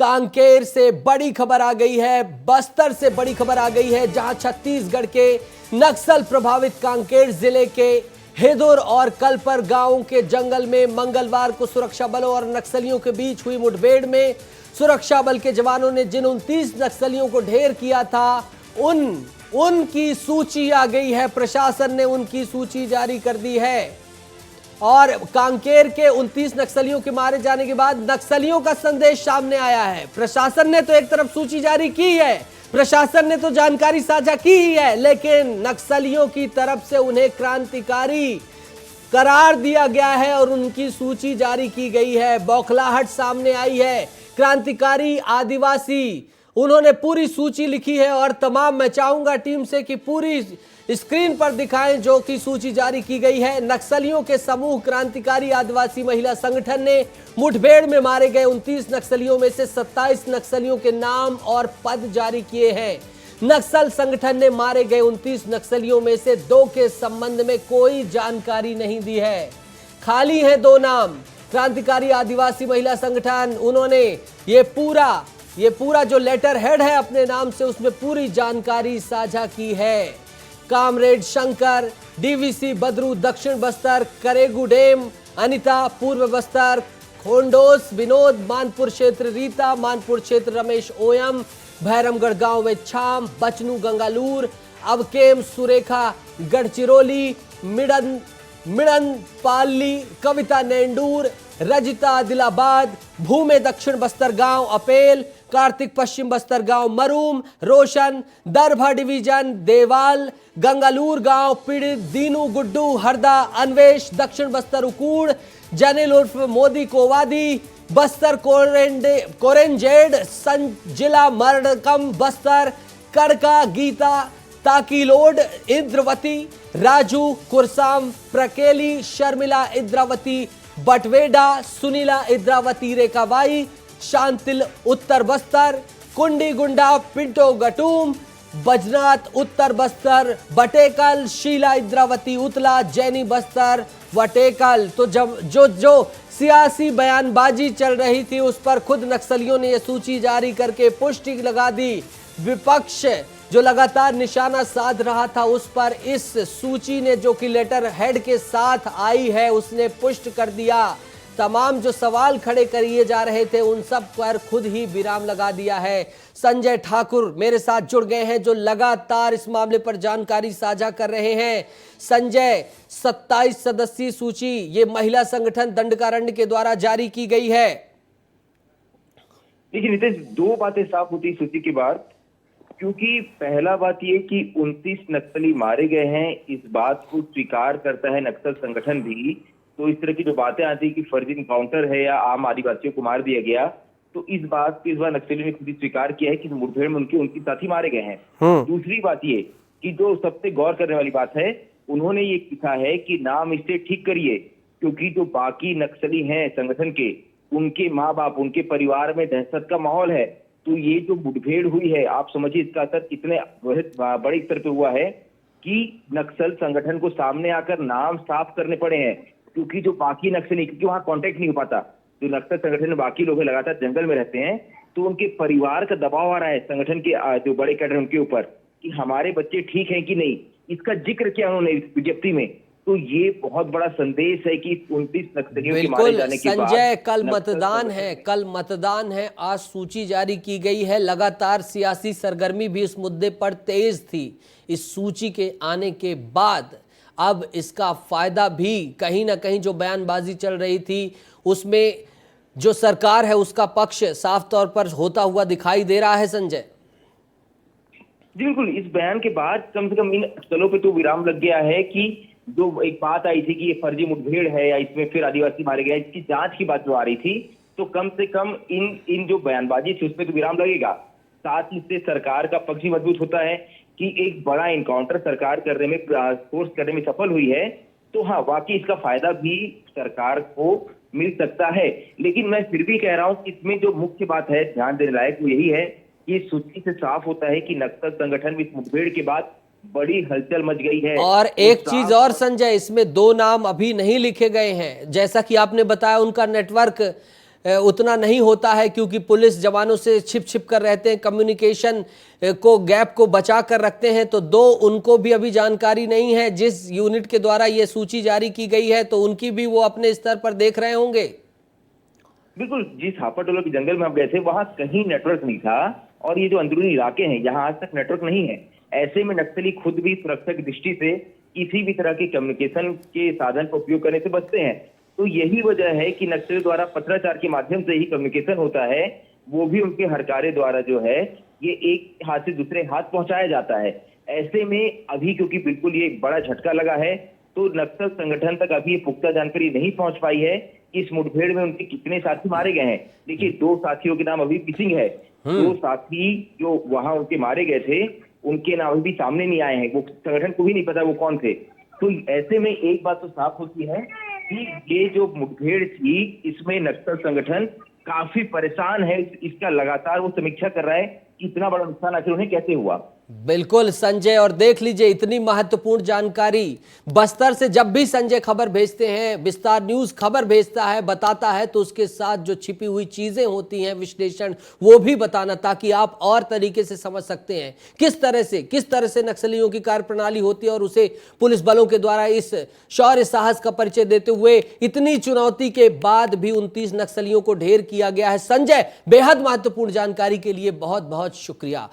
कांकेर से बड़ी खबर आ गई है, बस्तर से बड़ी खबर आ गई है, जहां छत्तीसगढ़ के नक्सल प्रभावित कांकेर जिले के हेदुर और कलपर गांव के जंगल में मंगलवार को सुरक्षा बलों और नक्सलियों के बीच हुई मुठभेड़ में सुरक्षा बल के जवानों ने जिन 29 नक्सलियों को ढेर किया था उनकी सूची आ गई है। प्रशासन ने उनकी सूची जारी कर दी है और कांकेर के 29 नक्सलियों के मारे जाने के बाद नक्सलियों का संदेश सामने आया है। प्रशासन ने तो एक तरफ सूची जारी की है, प्रशासन ने तो जानकारी साझा की ही है, लेकिन नक्सलियों की तरफ से उन्हें क्रांतिकारी करार दिया गया है और उनकी सूची जारी की गई है। बौखलाहट सामने आई है। क्रांतिकारी आदिवासी, उन्होंने पूरी सूची लिखी है और तमाम, मैं चाहूंगा टीम से कि पूरी स्क्रीन पर दिखाएं जो कि सूची जारी की गई है। नक्सलियों के समूह क्रांतिकारी आदिवासी महिला संगठन ने मुठभेड़ में मारे गए 29 नक्सलियों में से 27 नक्सलियों के नाम और पद जारी किए हैं। नक्सल संगठन ने मारे गए 29 नक्सलियों में से 2 के संबंध में कोई जानकारी नहीं दी है, खाली है 2 नाम। क्रांतिकारी आदिवासी महिला संगठन, उन्होंने ये पूरा जो लेटर हेड है अपने नाम से, उसमें पूरी जानकारी साझा की है। कामरेड शंकर, डीवीसी बद्रू दक्षिण बस्तर, करेगू डेम, अनिता पूर्व बस्तर, खोंडोस विनोद मानपुर क्षेत्र, रीता मानपुर क्षेत्र, रमेश ओयम भैरमगढ़ गांव में छाम, बचनू गंगालूर, अवकेम सुरेखा गढ़चिरौली, मिड़न पाली, कविता नेंडूर, रजिता आदिलाबाद, भूमे दक्षिण बस्तर गांव अपेल, कार्तिक पश्चिम बस्तर गांव मरूम, रोशन दरभा डिवीजन देवाल, गंगालूर गांव पीड़ित दीनू गुड्डू हरदा, अन्वेश दक्षिण बस्तर उकूड़, जनिल उर्फ मोदी कोवादी बस्तर कोरेंजेड, जिला मरडकम बस्तर, कड़का गीता ताकीलोड इंद्रवती, राजू कुरसाम प्रकेली, शर्मिला इंद्रावती बटवेडा, सुनीला इंद्रावती रेखाबाई, शांतिल उत्तर बस्तर, कुंडी गुंडा पिंटो गटूम, बजनाथ उत्तर बस्तर बटेकल, शीला इंद्रावती उतला, जैनी बस्तर वटेकल। तो जब जो सियासी बयानबाजी चल रही थी उस पर खुद नक्सलियों ने यह सूची जारी करके पुष्टि लगा दी। विपक्ष जो लगातार निशाना साध रहा था उस पर इस सूची ने, जो कि लेटर हेड के साथ आई है, उसने पुष्ट कर दिया। तमाम जो सवाल खड़े किए जा रहे थे उन सब पर खुद ही विराम लगा दिया है। संजय ठाकुर मेरे साथ जुड़ गए हैं जो लगातार इस मामले पर जानकारी साझा कर रहे हैं। संजय, 27 सदस्यीय सूची ये महिला संगठन दंडकारण्य के द्वारा जारी की गई है। देखिए नीतीश, 2 बातें साफ होती सूची के बाद, क्योंकि पहला बात ये कि 29 नक्सली मारे गए हैं, इस बात को स्वीकार करता है नक्सल संगठन भी। तो इस तरह की जो बातें आती है कि फर्जी इनकाउंटर है या आम आदिवासियों को मार दिया गया, तो इस बात को इस बार नक्सलियों ने खुद ही स्वीकार किया है कि मुठभेड़ में उनके साथी मारे गए हैं। दूसरी बात ये कि जो सबसे गौर करने वाली बात है, उन्होंने ये लिखा है कि नाम इससे ठीक करिए, क्योंकि जो बाकी नक्सली हैं संगठन के, उनके माँ बाप, उनके परिवार में दहशत का माहौल है। तो ये जो मुठभेड़ हुई है, आप समझिए इसका असर कितने बड़े स्तर पे हुआ है कि नक्सल संगठन को सामने आकर नाम साफ करने पड़े हैं, क्योंकि जो बाकी नक्सली, क्योंकि वहां कांटेक्ट नहीं हो पाता, जो नक्सल संगठन में बाकी लोग लगातार जंगल में रहते हैं, तो उनके परिवार का दबाव आ रहा है संगठन के जो बड़े कैडर उनके ऊपर कि हमारे बच्चे ठीक हैं कि नहीं। इसका जिक्र किया उन्होंने विज्ञप्ति में। तो ये बहुत बड़ा संदेश है कि 29 नक्सलियों के मारे जाने के बाद संजय, कल मतदान है, आज सूची जारी की गई है। लगातार सियासी सरगर्मी भी इस मुद्दे पर तेज थी। इस सूची के आने के बाद अब इसका फायदा भी कहीं ना कहीं, जो बयानबाजी चल रही थी उसमें जो सरकार है उसका पक्ष साफ तौर पर होता हुआ दिखाई दे रहा है। संजय जी बिल्कुल, इस बयान के बाद कम से कम इन स्थलों पे तो विराम लग गया है कि जो एक बात आई थी कि ये फर्जी मुठभेड़ है या इसमें फिर आदिवासी मारे गए, इसकी जांच की बात जो आ रही थी, तो कम से कम इन जो बयानबाजी थी उसमें तो विराम लगेगा। साथ ही इससे सरकार का पक्ष भी मजबूत होता है कि एक बड़ा इनकाउंटर सरकार करने में, फोर्स करने में सफल हुई है। तो हाँ, वाकई इसका फायदा भी सरकार को मिल सकता है। लेकिन मैं फिर भी कह रहा हूँ कि इसमें जो मुख्य बात है ध्यान देने लायक वो यही है कि सूची से साफ होता है कि नक्सल संगठन में इस मुठभेड़ के बाद बड़ी हलचल मच गई है। और एक चीज और संजय, इसमें 2 नाम अभी नहीं लिखे गए हैं, जैसा कि आपने बताया उनका नेटवर्क उतना नहीं होता है, क्योंकि पुलिस जवानों से छिप छिप कर रहते हैं, कम्युनिकेशन को गैप को बचा कर रखते हैं। तो दो उनको भी अभी जानकारी नहीं है, जिस यूनिट के द्वारा ये सूची जारी की गई है तो उनकी भी वो अपने स्तर पर देख रहे होंगे। बिल्कुल, जिस हापाटोला के जंगल में आप गए थे वहां कहीं नेटवर्क नहीं था, और ये जो अंदरूनी इलाके हैं यहाँ आज तक नेटवर्क नहीं है। ऐसे में नक्सली खुद भी सुरक्षा की दृष्टि से किसी भी तरह के कम्युनिकेशन के साधन का उपयोग करने से बचते हैं। तो यही वजह है कि नक्सलियों द्वारा पत्राचार के माध्यम से ही कम्युनिकेशन होता है, वो भी उनके हरकारे द्वारा जो है ये एक हाथ से दूसरे हाथ पहुंचाया जाता है। ऐसे में अभी क्योंकि बिल्कुल ये एक बड़ा झटका लगा है, तो नक्सल संगठन तक अभी ये पुख्ता जानकारी नहीं पहुंच पाई है कि इस मुठभेड़ में उनके कितने साथी मारे गए हैं। देखिए, 2 साथियों के नाम अभी मिसिंग है। 2 साथी जो वहां उनके मारे गए थे उनके नाम अभी भी सामने नहीं आए हैं, वो संगठन को भी नहीं पता वो कौन थे। तो ऐसे में एक बात तो साफ होती है कि ये जो मुठभेड़ थी इसमें नक्सल संगठन काफी परेशान है। इसका लगातार वो समीक्षा कर रहा है कि इतना बड़ा नुकसान आखिर उन्हें कैसे हुआ। बिल्कुल संजय, और देख लीजिए इतनी महत्वपूर्ण जानकारी बस्तर से जब भी संजय खबर भेजते हैं, विस्तार न्यूज खबर भेजता है, बताता है, तो उसके साथ जो छिपी हुई चीजें होती हैं, विश्लेषण, वो भी बताना, ताकि आप और तरीके से समझ सकते हैं किस तरह से नक्सलियों की कार्यप्रणाली होती है, और उसे पुलिस बलों के द्वारा इस शौर्य साहस का परिचय देते हुए इतनी चुनौती के बाद भी 29 नक्सलियों को ढेर किया गया है। संजय, बेहद महत्वपूर्ण जानकारी के लिए बहुत बहुत शुक्रिया।